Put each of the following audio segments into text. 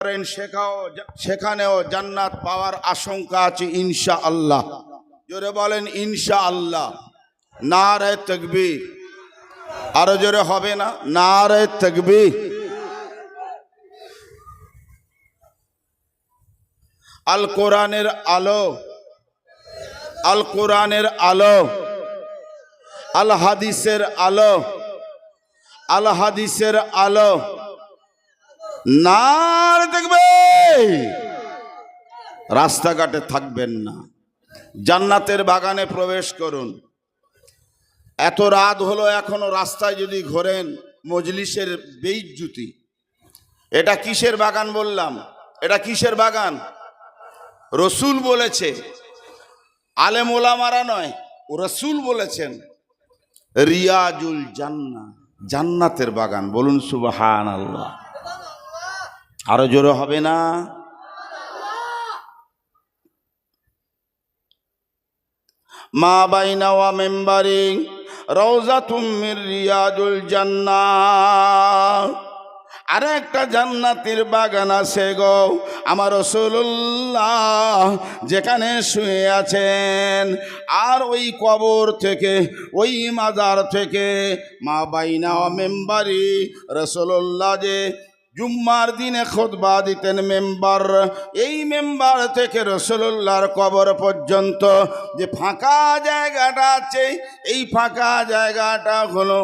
করেন সেখানেও জান্নাত পাওয়ার আশঙ্কা আছে ইনশাআল্লাহ। জোরে বলেন ইনশাআল্লাহ। নারে তাকবীর। আরো জোরে হবে না? নারে তাকবীর। আল কোরআনের আলো, আল কোরআনের আলো, আল হাদিসের আলো, আল হাদিসের আলো। নারে তাকবীর। রাস্তাঘাটে থাকবেন না, জান্নাতের বাগানে প্রবেশ করুন। এত রাত হলো এখনো রাস্তায় যদি ঘোরেন, মজলিসের বেইজ্জতি। এটা কিসের বাগান বললাম? এটা কিসের বাগান? রসুল বলেছে, আলেম ওলামারা নয়, রসুল বলেছেন রিয়াজুল জান্নাহ, জান্নাতের বাগান। বলুন সুবহানাল্লাহ। আরো জোরে হবে না? মা বাইনা ওয়া মিম্বারি রওজাতুম মির রিয়াজুল জান্নাহ। আর একটা জান্নাতের বাগান আছে গো আমার রাসূলুল্লাহ যেখানে শুয়ে আছেন। আর ওই কবর থেকে, ওই মাজার থেকে মা বাইনা ওয়া মিম্বারি, রাসূলুল্লাহ যে জুম্মার দিনে খুতবা দিতেন মেম্বার, এই মেম্বার থেকে রাসূলুল্লাহর কবর পর্যন্ত যে ফাঁকা জায়গাটা আছে, এই ফাঁকা জায়গাটা হলো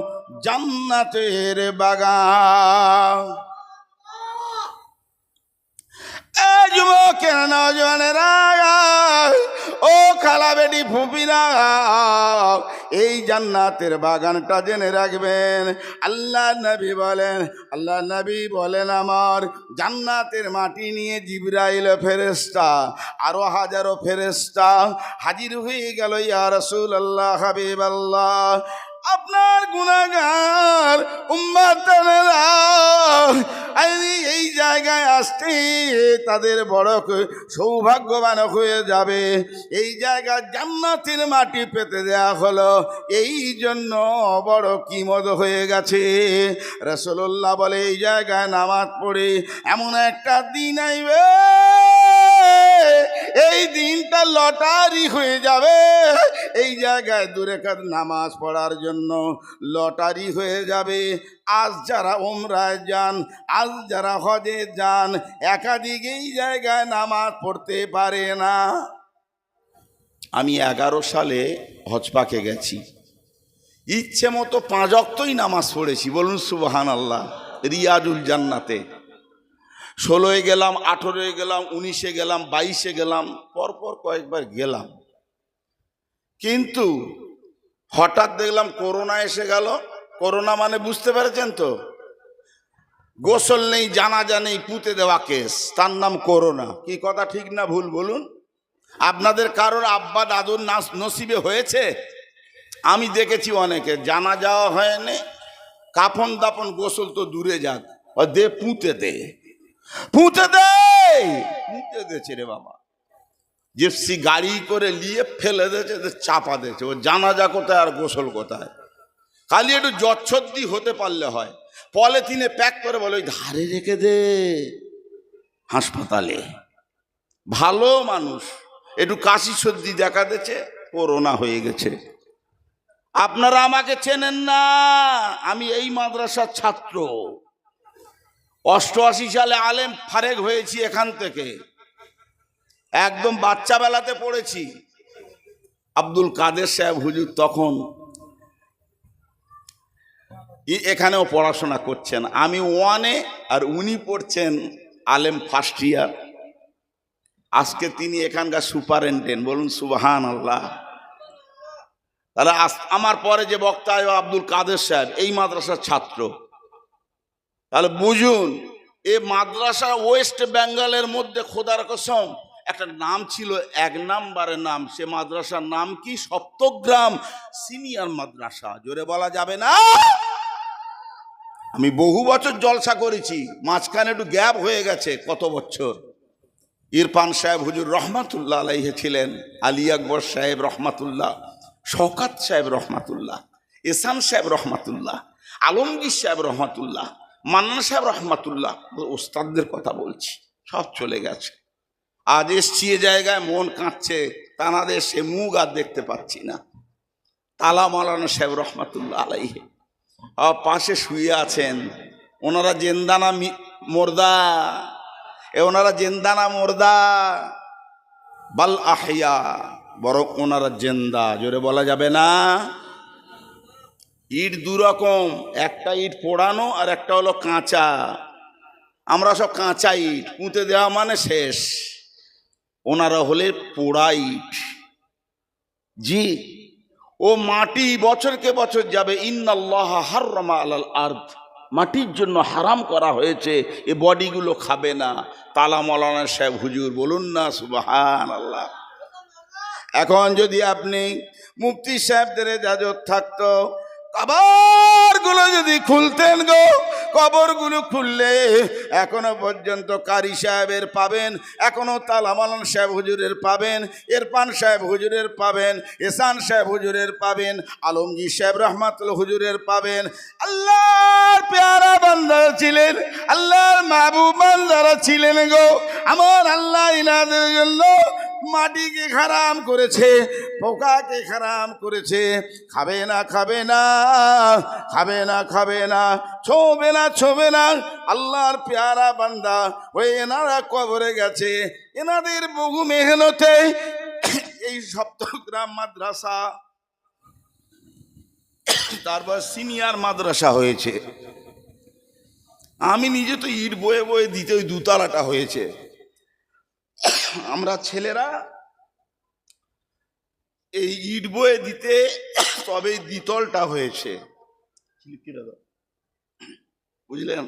জান্নাতের বাগান। যুবকের নওজওয়ানেরা, ও খালা বেটি ফুপিরা, এই জান্নাতের বাগানটা জেনে রাখবেন। আল্লাহ নবী বলেন, আল্লাহ নবী বলেন আমার জান্নাতের মাটি নিয়ে জিবরাইল ফেরেশতা আরো হাজারো ফেরেশতা হাজির হয়ে গেল। ইয়া রাসূলুল্লাহ, হাবিবাল্লাহ, আপনার গুনাহগার উম্মতেরা এই জায়গায় আসতে তাদের বড় সৌভাগ্যবান হয়ে যাবে। এই জায়গায় জান্নাতের মাটি পেতে দেয়া হলো, এই জন্য বড় কিমত হয়ে গেছে। রাসূলুল্লাহ বলে এই জায়গায় নামাজ পড়ে এমন একটা দিন আইবে, এই দিনটা লটারি হয়ে যাবে। এই জায়গায় দু রাকাত নামাজ পড়ার জন্য লটারি হয়ে যাবে। আজ যারা উমরায় যান, আজ যারা হজে যান, একাধিক এই জায়গায় নামাজ পড়তে পারে না। আমি 11 সালে হজ পাকে গেছি, ইচ্ছে মতো 5 ওয়াক্তই নামাজ পড়েছি। বলুন সুবহানাল্লাহ। রিয়াজুল জান্নাতে 16-এ গেলাম, 18-এ গেলাম, 19-এ গেলাম, 22-এ গেলাম, পরপর কয়েকবার গেলাম। কিন্তু হঠাৎ দেখলাম করোনা এসে গেল। করোনা মানে বুঝতে পেরেছেন তো? গোসল নেই, জানাজা নেই, পুঁতে দেওয়া কেস, তার নাম করোনা। কি কথা ঠিক না ভুল বলুন? আপনাদের কারোর আব্বা দাদুর নসিবে হয়েছে? আমি দেখেছি অনেকে জানাজাও হয়নি, কাফন দাপন গোসল তো দূরে যাক, দে পুঁতে দে, পুঁতে দে, পুঁতে দিয়েছে রে বাবা। জিপসি গাড়ি করে নিয়ে ফেলে দিয়েছে, চাপা দিয়েছে। ও জানাজা কোথায় আর গোসল কোথায়? খালি একটু জচ্ছদ্দি হতে পারলে হয়। পলিথিনে প্যাক করে বলে ওই ধারে রেখে দে হাসপাতালে। ভালো মানুষ একটু কাশি সর্দি দেখা দিয়েছে, করোনা হয়ে গেছে। আপনারা আমাকে চেনেন না, আমি এই মাদ্রাসার ছাত্র। 88 সালে আলেম ফারেক হয়েছি এখান থেকে, একদম বাচ্চা বেলাতে পড়েছি। আব্দুল কাদের সাহেব হুজুর তখন এখানেও পড়াশোনা করছেন। আমি 1-এ আর উনি পড়ছেন আলেম ফার্স্ট ইয়ার। আজকে তিনি এখানকার সুপারিনটেন্ডেন্ট। বলুন সুবহানাল্লাহ। তাহলে আমার পরে যে বক্তা আব্দুল কাদের সাহেব এই মাদ্রাসার ছাত্র। তাহলে বুঝুন, এ মাদ্রাসা ওয়েস্ট বেঙ্গলের মধ্যে খোদার কসম একটা নাম ছিল, 1 নম্বরের নাম। সে মাদ্রাসার নাম কি? সপ্তগ্রাম সিনিয়র মাদ্রাসা। জোরে বলা যাবে না? আমি বহু বছর জলসা করেছি, মাঝখানে একটু গ্যাপ হয়ে গেছে। কত বছর? ইরফান সাহেব হুজুর রহমাতুল্লাহ আলাইহি ছিলেন, আলী আকবর সাহেব রহমাতুল্লাহ, শওকাত সাহেব রহমাতুল্লাহ, এসান সাহেব রহমাতুল্লাহ, আলমগীর সাহেব রহমাতুল্লাহ, মান্নান সাহেব রহমাতুল্লাহ। ওস্তাদদের কথা বলছি। সব চলে গেছে। আজ এসছি এ জায়গায় মন কাঁদছে, তানাদের সে মুখ আর দেখতে পাচ্ছি না। তালা মাওলানা সাহেব রহমাতুল্লাহ আলাইহি পাশে শুয়ে আছেন। ওনারা জেন্দানা মোর্দা, ওনারা জেন্দানা মোর্দা বাল আহিয়া, বরং ওনারা জেন্দা। জোরে বলা যাবে না। ইট দুরকম, একটা ইট পোড়ানো আর একটা হলো কাঁচা। আমরা সব কাঁচা ইট, পুঁতে দেওয়া মানে শেষ। ওনারা হলে পোড়া ইট। জি, ও মাটি বছরকে বছর যাবে। ইন্নাল্লাহ হাররামা আলাল আরদ, মাটির জন্য হারাম করা হয়েছে, এ বডিগুলো খাবে না। তালা মাওলানা সাহেব হুজুর বলুন না সুবহানাল্লাহ। এখন যদি আপনি মুফতি সাহেবদের ইজাজত থাকতো, কবরগুলো যদি খুলতেন গো, কবরগুলো খুললে এখনো পর্যন্ত কারি সাহেবের পাবেন, এখনো তালা মাওলানা সাহেব হুজুরের পাবেন, ইরফান সাহেব হুজুরের পাবেন, এহসান সাহেব হুজুরের পাবেন, আলমগীর সাহেব রহমাতুল্লাহ হুজুরের পাবেন। আল্লাহর প্যারা বান্দা ছিলেন, আল্লাহর মাহবুব বান্দারা ছিলেন গো। আমার আল্লাহ ইনাদের জন্য মাটিকে হারাম করেছে, পোকাকে হারাম করেছে। খাবে না, খাবে না, খাবে না, খাবে না, ছোবে না, ছোবে না। আল্লাহর প্যারা বান্দা ওই এনারা কবরে গেছে। এনাদের বহু মেহনতে এই সপ্তগ্রাম মাদ্রাসা, তারপর সিনিয়র মাদ্রাসা হয়েছে। আমি নিজে তো ইট বয়ে বয়ে দিতে ওই দুতলাটা হয়েছে। আমরা ছেলেরা এই ইট বয়ে দিতে তবে দ্বিতলটা হয়েছে, বুঝলেন।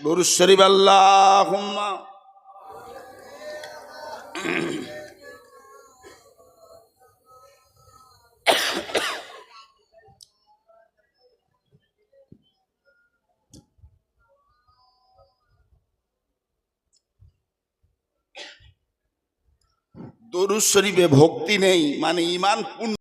দরুদ শরীফ আল্লাহুম্মা। দরুদ শরীফে ভক্তি নেই মানে ঈমান পূর্ণ